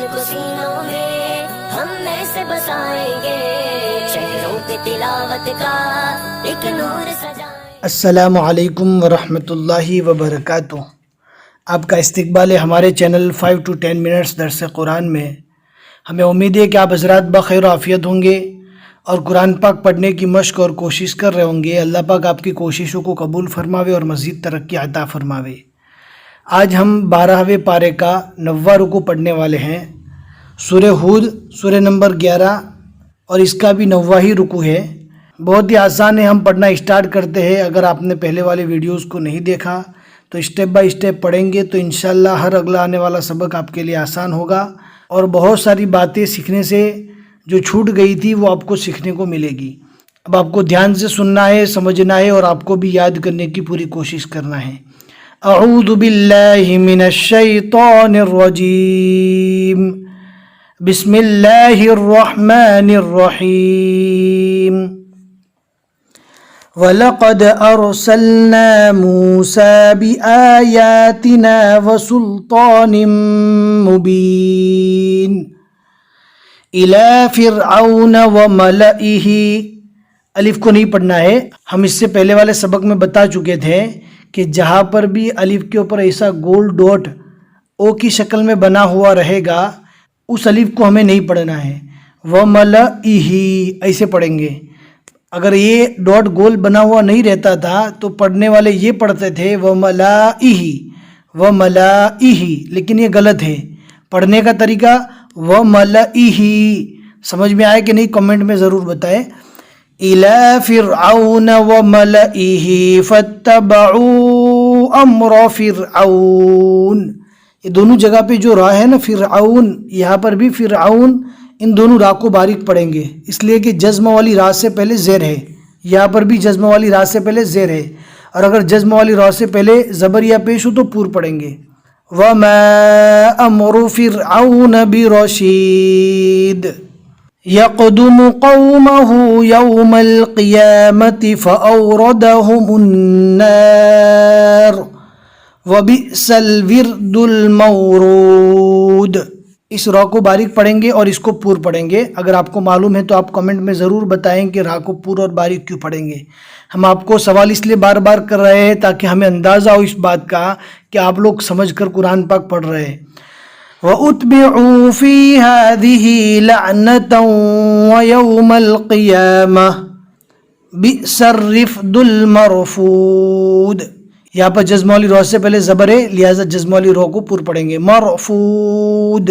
کو سینوں میں ہم میں سے بسائیں گے، شہروں پہ تلاوت کا ایک نور سجائیں۔ السلام علیکم ورحمة اللہ وبرکاتہ۔ آپ کا استقبال ہے ہمارے چینل 5 to 10 منٹس درس قرآن میں۔ ہمیں امید ہے کہ آپ حضرات بخیر و عافیت ہوں گے اور قرآن پاک پڑھنے کی مشق اور کوشش کر رہے ہوں گے۔ اللہ پاک آپ کی کوششوں کو قبول فرماوے اور مزید ترقی عطا فرماوے۔ آج ہم 12ویں پارے کا 9واں رکوع پڑھنے والے ہیں۔ سورہ ہود سورہ نمبر 11 اور اس کا بھی 9واں ہی رکوع ہے۔ بہت ہی آسان ہے، ہم پڑھنا اسٹارٹ کرتے ہیں۔ اگر آپ نے پہلے والے ویڈیوز کو نہیں دیکھا تو اسٹیپ بائی اسٹیپ پڑھیں گے تو انشاءاللہ ہر اگلا آنے والا سبق آپ کے لیے آسان ہوگا، اور بہت ساری باتیں سیکھنے سے جو چھوٹ گئی تھی وہ آپ کو سیکھنے کو ملے گی۔ اب آپ کو دھیان سے سننا ہے، سمجھنا ہے اور آپ کو بھی یاد کرنے کی پوری کوشش کرنا ہے۔ اعوذ باللہ من الشیطان الرجیم، بسم اللہ الرحمن الرحیم۔ وَلَقَدْ أَرْسَلْنَا مُوسَى بِآيَاتِنَا وَسُلْطَانٍ مُبِينٍ إِلَى فِرْعَوْنَ وَمَلَئِهِ۔ الف کو نہیں پڑھنا ہے، ہم اس سے پہلے والے سبق میں بتا چکے تھے کہ جہاں پر بھی الف کے اوپر ایسا گول ڈاٹ او کی شکل میں بنا ہوا رہے گا اس الف کو ہمیں نہیں پڑھنا ہے۔ وَمَلَئِهِ ایسے پڑھیں گے۔ اگر یہ ڈاٹ گول بنا ہوا نہیں رہتا تھا تو پڑھنے والے یہ پڑھتے تھے وَمَلَائِهِ وَمَلَائِهِ، لیکن یہ غلط ہے پڑھنے کا طریقہ وَمَلَئِهِ۔ سمجھ میں آئے کہ نہیں کمنٹ میں ضرور بتائیں۔ إِلَى فِرْعَوْنَ وَمَلَئِهِ فَاتَّبَعُوا أَمْرَ فِرْعَوْنَ۔ یہ دونوں جگہ پہ جو راہ ہے نا فرعون، یہاں پر بھی فرعون، ان دونوں راہ کو باریک پڑھیں گے، اس لیے کہ جزم والی راہ سے پہلے زیر ہے۔ یہاں پر بھی جزم والی راہ سے پہلے زیر ہے، اور اگر جزم والی راہ سے پہلے زبر یا پیش ہو تو پور پڑھیں گے۔ وَمَا أَمْرُ فِرْعَوْنَ بِرَشِيدٍ يَقْدُمُ قَوْمَهُ يَوْمَ الْقِيَامَةِ فَأَوْرَدَهُمُ النَّارَ وَبِئْسَ الْوِرْدُ الْمَوْرُودُ۔ اس را کو باریک پڑھیں گے اور اس کو پور پڑھیں گے۔ اگر آپ کو معلوم ہے تو آپ کمنٹ میں ضرور بتائیں کہ را کو پور اور باریک کیوں پڑھیں گے۔ ہم آپ کو سوال اس لیے بار بار کر رہے ہیں تاکہ ہمیں اندازہ ہو اس بات کا کہ آپ لوگ سمجھ کر قرآن پاک پڑھ رہے ہیں۔ وَأُتْبِعُوا فِي هَذِهِ لَعْنَةً وَيَوْمَ الْقِيَامَةِ بِئْسَ الرِّفْدُ الْمَرْفُودُ۔ یہاں پر جزم والی رو سے پہلے زبر ہے، لہذا جزم والی رو کو پور پڑھیں گے۔ مرفود۔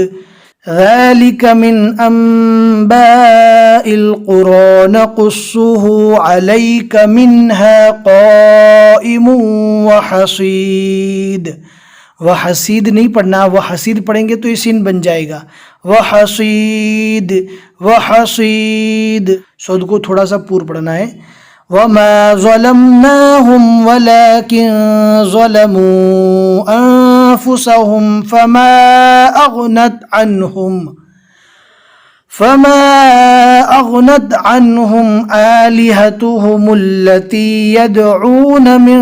ذَلِكَ مِنْ أَنْبَاءِ الْقُرَى نَقُصُّهُ عَلَيْكَ مِنْهَا قَائِمٌ وَحَصِيدٌ۔ وحسید نہیں پڑھنا، وحسید پڑھیں گے تو یہ سین بن جائے گا۔ وحصید وحصید، صوت کو تھوڑا سا پور پڑھنا ہے۔ وَمَا ظَلَمْنَاهُمْ وَلَكِنْ ظَلَمُوا أَنفُسَهُمْ فَمَا أَغْنَتْ عَنْهُمْ آلِهَتُهُمُ الَّتِي يَدْعُونَ مِن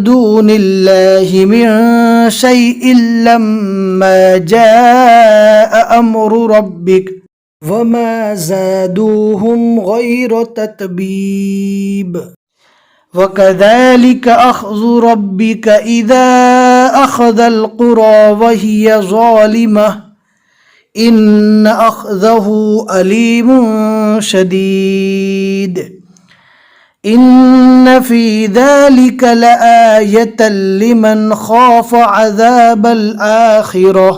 دُونِ اللَّهِ مِن شَيْءٍ لَمَّا جَاءَ أَمْرُ رَبِّكَ وَمَا زَادُوهُمْ غَيْرَ تَتْبِيبٍ۔ وَكَذَلِكَ أَخْذُ رَبِّكَ إِذَا أَخَذَ الْقُرَى وَهِيَ ظَالِمَةٌ إِنَّ أَخْذَهُ أَلِيمٌ شَدِيدٌ۔ إِنَّ فِي ذَلِكَ لَآيَةً لِمَنْ خَافَ عَذَابَ الْآخِرَةِ۔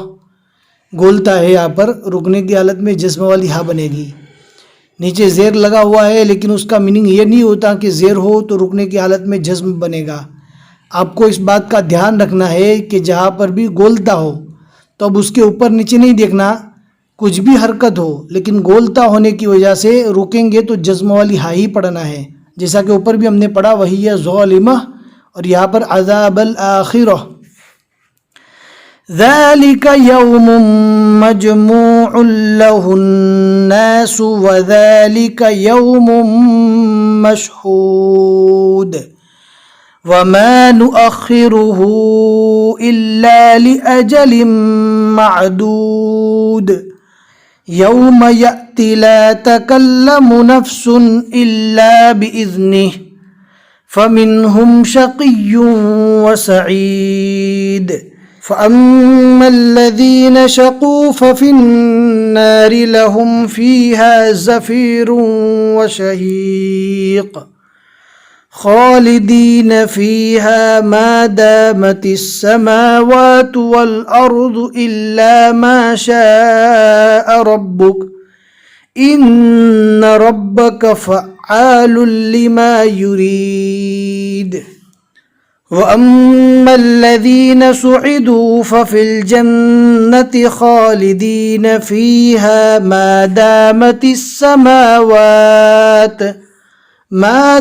گولتا ہے، یہاں پر رکنے کی حالت میں جزم والی ہا بنے گی، نیچے زیر لگا ہوا ہے لیکن اس کا میننگ یہ نہیں ہوتا کہ زیر ہو تو رکنے کی حالت میں جزم بنے گا۔ آپ کو اس بات کا دھیان رکھنا ہے کہ جہاں پر بھی گولتا ہو تو اب اس کے اوپر نیچے نہیں دیکھنا، کچھ بھی حرکت ہو لیکن گولتا ہونے کی وجہ سے رکیں گے تو جزم والی ہا ہی پڑھنا ہے، جیسا کہ اوپر بھی ہم نے پڑھا وہی ظالمہ، اور یہاں پر عذاب الآخرہ۔ ذَلِكَ يَوْمٌ مَجْمُوعٌ لَهُ النَّاسُ وَذَلِكَ يَوْمٌ مَشْهُودٌ وما نؤخره إلا لأجل معدود يوم يأتي لا تكلم نفس إلا بإذنه فمنهم شقي وسعيد فأما الذين شقوا ففي النار لهم فيها زفير وشهيق خالدين فيها ما دامت السماوات والأرض إلا ما شاء ربك إن ربك فعال لما يريد وأما الذين سعدوا ففي الجنة خالدين فيها ما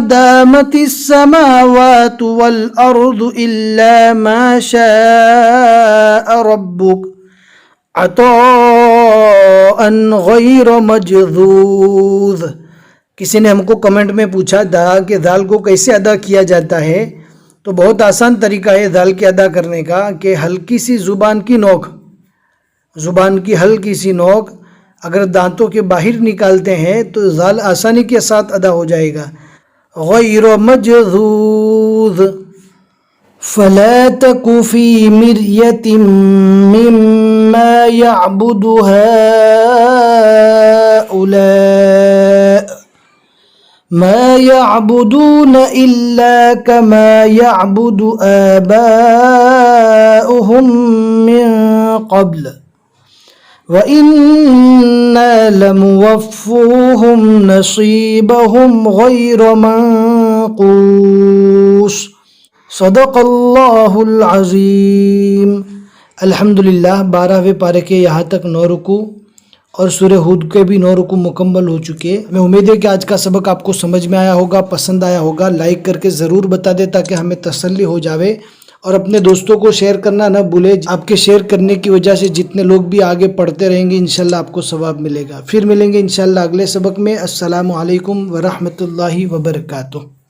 دامت السماوات والأرض إلا ما شاء ربك عطاء غیر مجذوذ۔ کسی نے ہم کو کمنٹ میں پوچھا تھا کہ دال کو کیسے ادا کیا جاتا ہے، تو بہت آسان طریقہ ہے دال کے ادا کرنے کا کہ ہلکی سی زبان کی ہلکی سی نوک اگر دانتوں کے باہر نکالتے ہیں تو دال آسانی کے ساتھ ادا ہو جائے گا۔ غیر مجذوذ فلا تک فی مریۃ مما یعبد ہؤلاء ما يعبدون إلا كما يعبد آباؤهم من قبل وإنا لموفوهم نصيبهم غير منقوص صدق اللہ العظیم۔ الحمدللہ 12ویں پارے کے یہاں تک 9 رکوع اور سورہ ہود کے بھی 9 رکوع مکمل ہو چکے۔ ہمیں امید ہے کہ آج کا سبق آپ کو سمجھ میں آیا ہوگا، پسند آیا ہوگا۔ لائک کر کے ضرور بتا دے تاکہ ہمیں تسلی ہو جاوے، اور اپنے دوستوں کو شیئر کرنا نہ بھولے۔ آپ کے شیئر کرنے کی وجہ سے جتنے لوگ بھی آگے پڑھتے رہیں گے انشاءاللہ آپ کو ثواب ملے گا۔ پھر ملیں گے انشاءاللہ اگلے سبق میں۔ السلام علیکم ورحمة اللہ وبرکاتہ۔